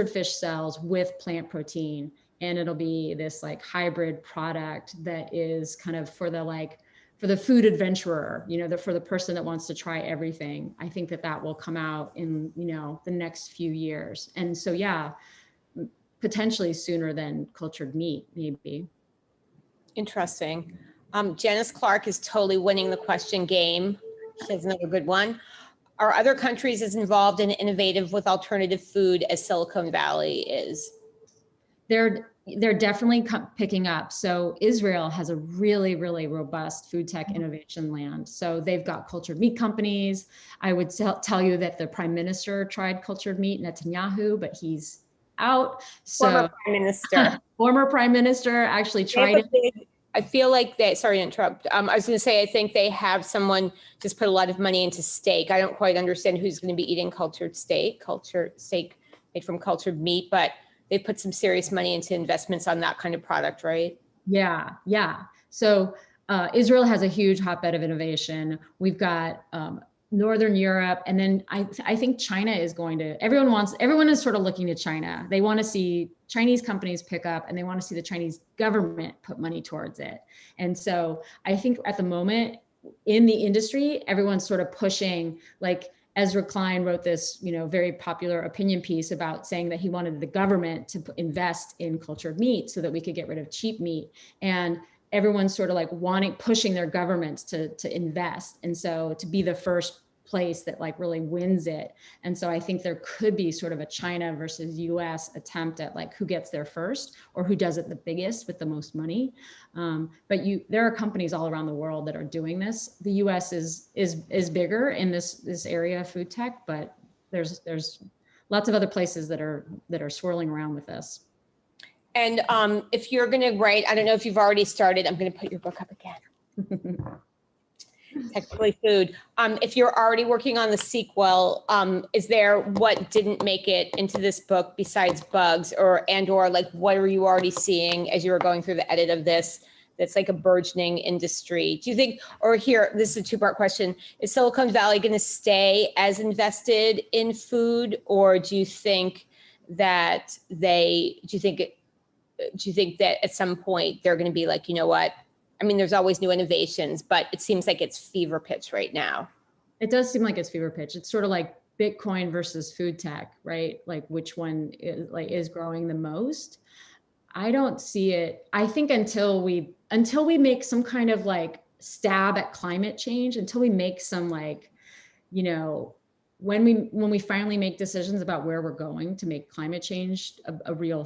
fish cells with plant protein, and it'll be this like hybrid product that is kind of for the food adventurer, you know, for the person that wants to try everything. I think that will come out in, you know, the next few years. And so, yeah, potentially sooner than cultured meat, maybe. Interesting. Janice Clark is totally winning the question game. She has another good one. Are other countries as involved and innovative with alternative food as Silicon Valley is? They're definitely picking up. So Israel has a really, really robust food tech innovation land. So they've got cultured meat companies. I would tell you that the prime minister tried cultured meat, Netanyahu, but he's out. So Former prime minister. Former prime minister actually tried it. I feel like they, sorry to interrupt. I was going to say, I think they have someone just put a lot of money into steak. I don't quite understand who's going to be eating cultured steak made from cultured meat, but they put some serious money into investments on that kind of product, right? Yeah. So Israel has a huge hotbed of innovation. We've got Northern Europe, and then I think China is going to. Everyone is sort of looking to China. They want to see Chinese companies pick up, and they want to see the Chinese government put money towards it. And so I think at the moment in the industry, everyone's sort of pushing, like Ezra Klein wrote this, you know, very popular opinion piece about saying that he wanted the government to invest in cultured meat so that we could get rid of cheap meat. And everyone's sort of like pushing their governments to invest. And so to be the first place that like really wins it. And so I think there could be sort of a China versus US attempt at like who gets there first or who does it the biggest with the most money. But there are companies all around the world that are doing this. The US is bigger in this area of food tech, but there's lots of other places that are swirling around with this. And if you're going to write, I don't know if you've already started, I'm going to put your book up again. Technically food. If you're already working on the sequel, is there what didn't make it into this book besides bugs or like what are you already seeing as you were going through the edit of this that's like a burgeoning industry? Do you think, or here, this is a two-part question, is Silicon Valley going to stay as invested in food, or do you think that at some point they're going to be like, you know what? I mean, there's always new innovations, but it seems like it's fever pitch right now. It does seem like it's fever pitch. It's sort of like Bitcoin versus food tech, right? Like which one is growing the most? I don't see it. I think until we make some kind of like stab at climate change, until we make some like, you know, when we finally make decisions about where we're going to make climate change a real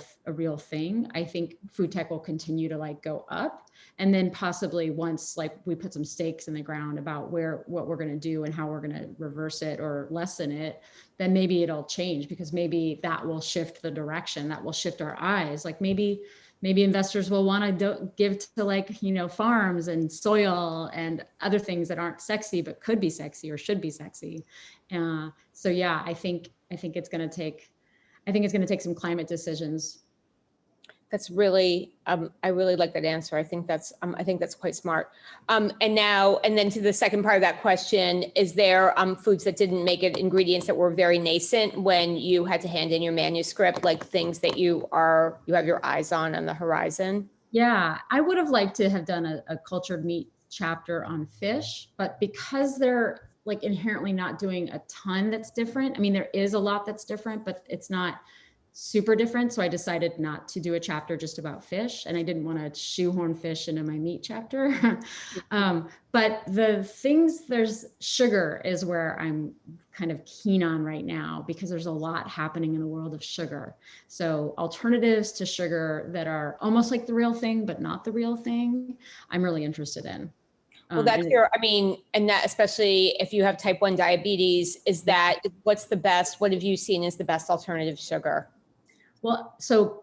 thing, I think food tech will continue to like go up. And then possibly once like we put some stakes in the ground about what we're going to do and how we're going to reverse it or lessen it, then maybe it'll change, because maybe that will shift the direction, that will shift our eyes. Like maybe investors will want to give to like, you know, farms and soil and other things that aren't sexy, but could be sexy or should be sexy. So yeah, I think it's going to take some climate decisions. That's really, I really like that answer. I think that's quite smart. And then to the second part of that question, is there foods that didn't make it, ingredients that were very nascent when you had to hand in your manuscript, like things that you have your eyes on the horizon? Yeah, I would have liked to have done a cultured meat chapter on fish, but because they're like inherently not doing a ton that's different. I mean, there is a lot that's different, but it's not super different. So I decided not to do a chapter just about fish, and I didn't want to shoehorn fish into my meat chapter. But there's sugar is where I'm kind of keen on right now, because there's a lot happening in the world of sugar. So alternatives to sugar that are almost like the real thing, but not the real thing, I'm really interested in. Well, and that especially if you have type 1 diabetes, what have you seen as the best alternative sugar? Well, so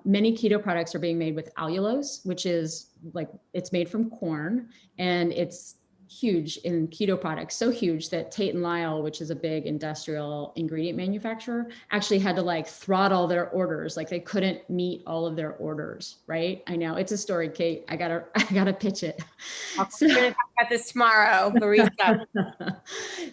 many keto products are being made with allulose, which is like, it's made from corn, and it's huge in keto products, so huge that Tate and Lyle, which is a big industrial ingredient manufacturer, actually had to like throttle their orders. Like they couldn't meet all of their orders, right? I know it's a story, Kate. I gotta pitch it. We're going to talk about this tomorrow, Larissa.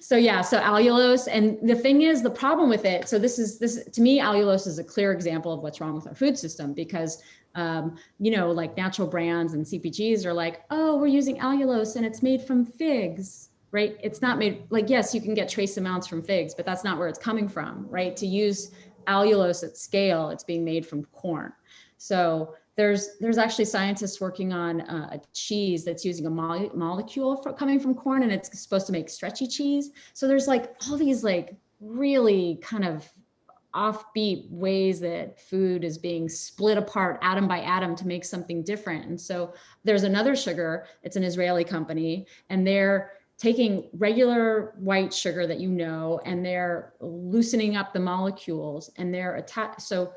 So allulose. And the thing is, the problem with it, so this to me, allulose is a clear example of what's wrong with our food system, because like natural brands and CPGs are like, oh, we're using allulose and it's made from figs, right? It's not made, like, yes, you can get trace amounts from figs, but that's not where it's coming from, right? To use allulose at scale, it's being made from corn. So there's actually scientists working on a cheese that's using a molecule coming from corn, and it's supposed to make stretchy cheese. So there's like all these like really kind of offbeat ways that food is being split apart atom by atom to make something different. And so there's another sugar, it's an Israeli company, and they're taking regular white sugar that and they're loosening up the molecules, and they're attached. So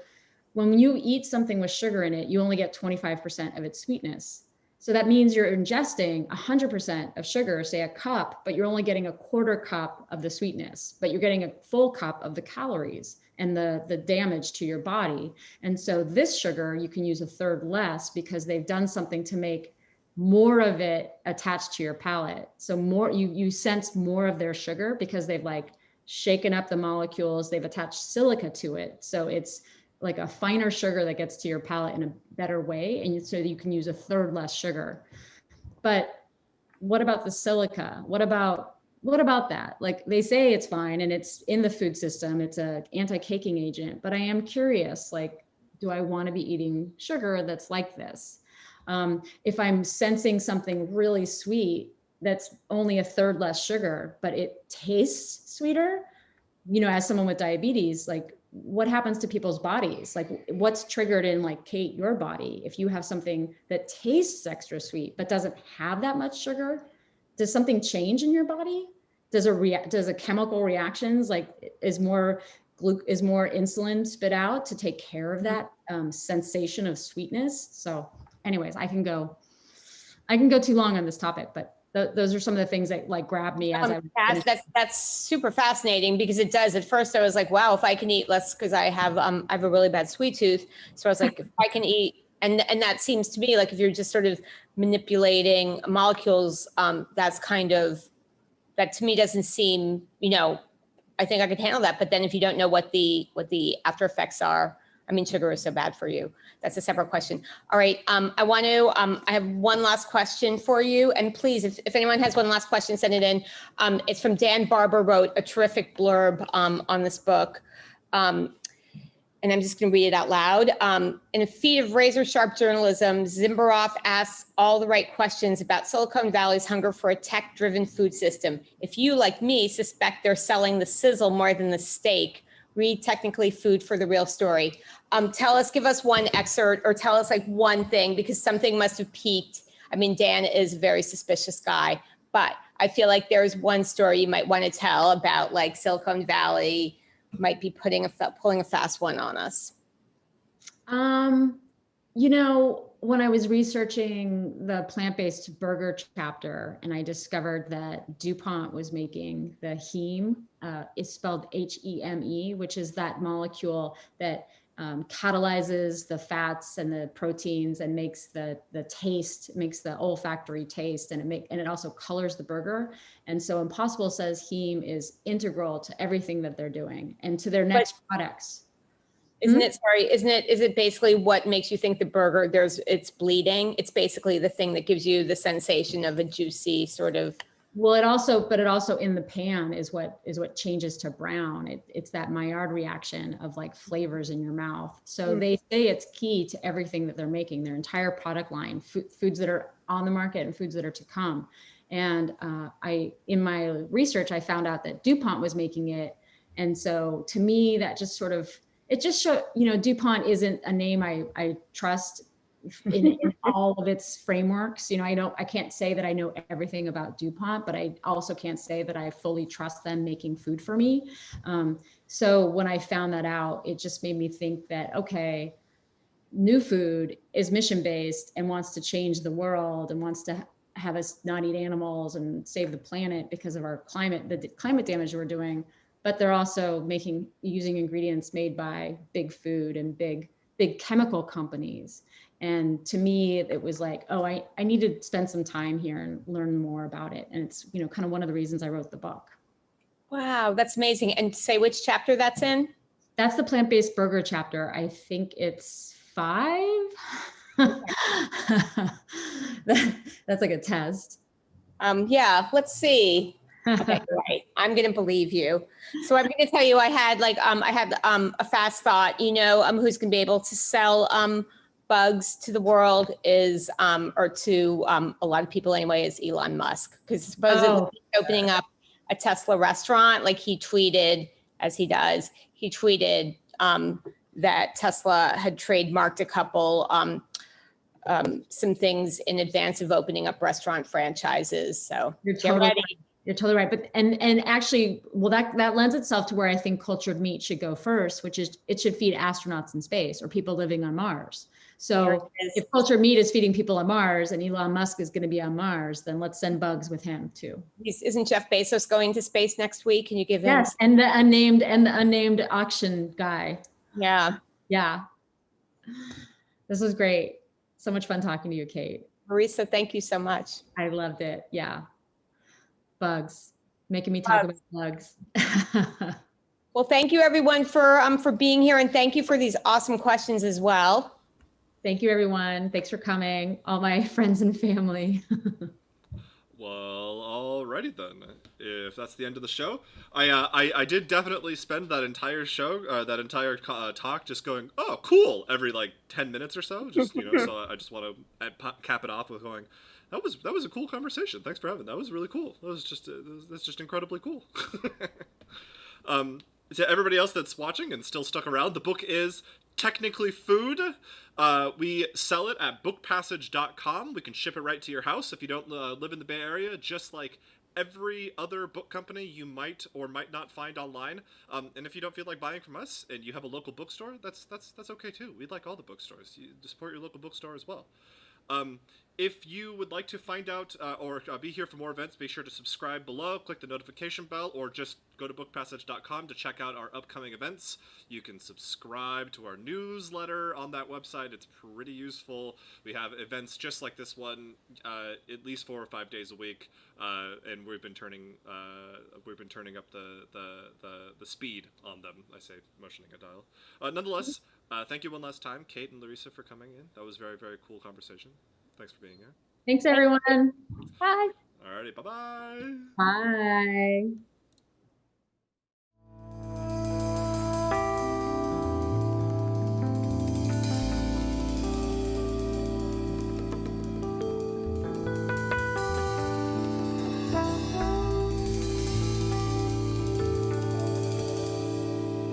when you eat something with sugar in it, you only get 25% of its sweetness. So that means you're ingesting 100% of sugar, say a cup, but you're only getting a quarter cup of the sweetness, but you're getting a full cup of the calories and the damage to your body. And so this sugar, you can use a third less because they've done something to make more of it attached to your palate. So more, you sense more of their sugar because they've like shaken up the molecules, they've attached silica to it. So it's like a finer sugar that gets to your palate in a better way. And so you can use a third less sugar. But what about the silica? What about that? Like they say it's fine and it's in the food system, it's an anti-caking agent, but I am curious, like, do I want to be eating sugar that's like this? If I'm sensing something really sweet, that's only a third less sugar, but it tastes sweeter, as someone with diabetes, like what happens to people's bodies? Like what's triggered in like Kate, your body, if you have something that tastes extra sweet, but doesn't have that much sugar? Does something change in your body? Does a chemical reactions, like is more insulin spit out to take care of that sensation of sweetness? So anyways, I can go too long on this topic, but those are some of the things that like grab me as that's super fascinating, because it does. At first I was like, wow, if I can eat less, because I have a really bad sweet tooth. So I was like, if I can eat, and that seems to me like if you're just sort of manipulating molecules, that's kind of, that to me doesn't seem, I think I could handle that. But then if you don't know what the after effects are, I mean, sugar is so bad for you. That's a separate question. All right. I have one last question for you. And please, if anyone has one last question, send it in. It's from Dan Barber, wrote a terrific blurb on this book. And I'm just going to read it out loud. In a feat of razor-sharp journalism, Zimberoff asks all the right questions about Silicon Valley's hunger for a tech-driven food system. If you, like me, suspect they're selling the sizzle more than the steak, read Technically Food for the Real Story. Give us one excerpt, or tell us like one thing, because something must have piqued. I mean, Dan is a very suspicious guy, but I feel like there's one story you might want to tell about like Silicon Valley might be pulling a fast one on us. When I was researching the plant-based burger chapter, and I discovered that DuPont was making the heme, it's spelled HEME, which is that molecule that catalyzes the fats and the proteins and makes the taste, makes the olfactory taste, and it also colors the burger. And so Impossible says heme is integral to everything that they're doing and to their next products. Is it basically what makes you think the burger it's bleeding? It's basically the thing that gives you the sensation of a juicy sort of. Well, it also in the pan is what changes to brown. It's that Maillard reaction of like flavors in your mouth. So they say it's key to everything that they're making, their entire product line, foods that are on the market and foods that are to come. And in my research, I found out that DuPont was making it. And so to me, that just sort of, it just showed, DuPont isn't a name I trust in all of its frameworks. I can't say that I know everything about DuPont, but I also can't say that I fully trust them making food for me. So when I found that out, it just made me think that, new food is mission-based and wants to change the world and wants to have us not eat animals and save the planet because of our climate, the climate damage we're doing. But they're also using ingredients made by big food and big chemical companies. And to me, it was like, oh, I need to spend some time here and learn more about it. And it's, kind of one of the reasons I wrote the book. Wow, that's amazing. And say which chapter that's in? That's the plant-based burger chapter. I think it's 5. That's like a test. Yeah, let's see. Okay, right. I'm going to believe you. So I'm going to tell you, I had a fast thought, who's going to be able to sell bugs to the world is, or to a lot of people anyway, is Elon Musk. Because supposedly he's opening up a Tesla restaurant. Like he tweeted, as he does, that Tesla had trademarked a couple some things in advance of opening up restaurant franchises. So You're totally right. But and actually, well, that lends itself to where I think cultured meat should go first, which is it should feed astronauts in space or people living on Mars. So if cultured meat is feeding people on Mars and Elon Musk is going to be on Mars, then let's send bugs with him too. Isn't Jeff Bezos going to space next week? Can you give him? Yes, and the unnamed auction guy. Yeah. This was great. So much fun talking to you, Kate. Larissa, thank you so much. I loved it. Yeah. Bugs. Making me talk about bugs. Well, thank you everyone for being here, and thank you for these awesome questions as well. Thank you, everyone. Thanks for coming. All my friends and family. Well, alrighty then. If that's the end of the show, I did definitely spend that entire show, that entire talk, just going, oh, cool, every like 10 minutes or so. Just so I just want to cap it off with going, that was a cool conversation. Thanks for having. That was really cool. That's just incredibly cool. To everybody else that's watching and still stuck around, the book is technically food. We sell it at bookpassage.com. We can ship it right to your house if you don't live in the Bay Area, just like every other book company you might or might not find online. And if you don't feel like buying from us and you have a local bookstore, that's okay too. We'd like all the bookstores. You support your local bookstore as well. If you would like to find out or be here for more events, be sure to subscribe below, click the notification bell, or just go to bookpassage.com to check out our upcoming events. You can subscribe to our newsletter on that website. It's pretty useful. We have events just like this one at least 4 or 5 days a week, and we've been turning up the speed on them. I say motioning a dial. Nonetheless, thank you one last time, Kate and Larissa, for coming in. That was very, very cool conversation. Thanks for being here. Thanks, everyone. Bye. Alrighty, bye-bye. Bye.